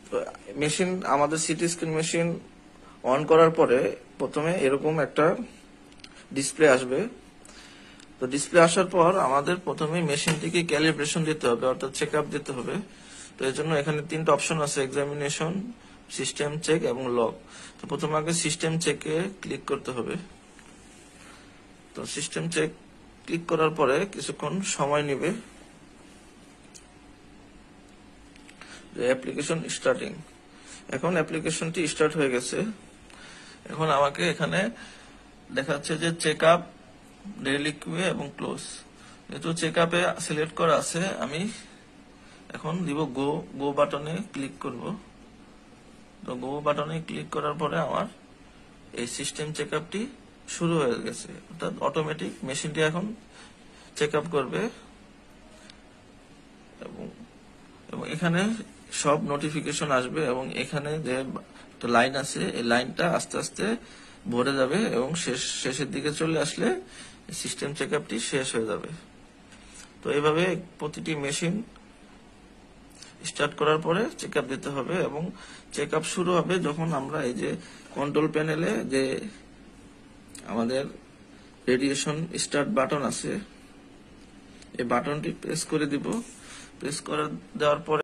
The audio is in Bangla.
তো মেশিন, আমাদের সিটি স্ক্যান মেশিন অন করার পরে প্রথমে এরকম একটা ডিসপ্লে আসবে। তো ডিসপ্লে আসার পর আমাদের প্রথমে মেশিনটিকে ক্যালিব্রেশন দিতে হবে, অর্থাৎ চেক আপ দিতে হবে। তো এর জন্য এখানে তিনটা অপশন আছে, এক্সামিনেশন, সিস্টেম চেক এবং লগ। তো প্রথমে আগে সিস্টেম চেকে ক্লিক করতে হবে। তো সিস্টেম চেক ক্লিক করার পরে কিছুক্ষণ সময় নেবে। অ্যাপ্লিকেশন স্টার্টিং, এখন অ্যাপ্লিকেশনটি স্টার্ট হয়ে গেছে। এখন আমাকে এখানে দেখাচ্ছে যে চেক আপ, ডেইলি কিউএ এবং ক্লোজ। যেহেতু চেক আপে সিলেক্ট করা আছে, আমি এখন দিব গো বাটনে ক্লিক করব। তো গো বাটনে ক্লিক করার পরে আমার এই সিস্টেম চেক আপটি শুরু হয়ে গেছে, অর্থাৎ অটোমেটিক মেশিনটি এখন চেক আপ করবে। এবং এখানে সব নোটিফিকেশন আসবে এবং এখানে যে একটা লাইন আছে, এই লাইনটা আস্তে আস্তে ভরে যাবে এবং শেষের দিকে চলে আসলে সিস্টেম চেক আপটি শেষ হয়ে যাবে। তো এইভাবে প্রতিটি মেশিন স্টার্ট করার পরে চেক আপ দিতে হবে এবং চেক আপ শুরু হবে যখন আমরা এই যে কন্ট্রোল প্যানেলে যে আমাদের রেডিয়েশন স্টার্ট বাটন আছে, এই বাটনটি প্রেস করে দিব। প্রেস করে দেওয়ার পরে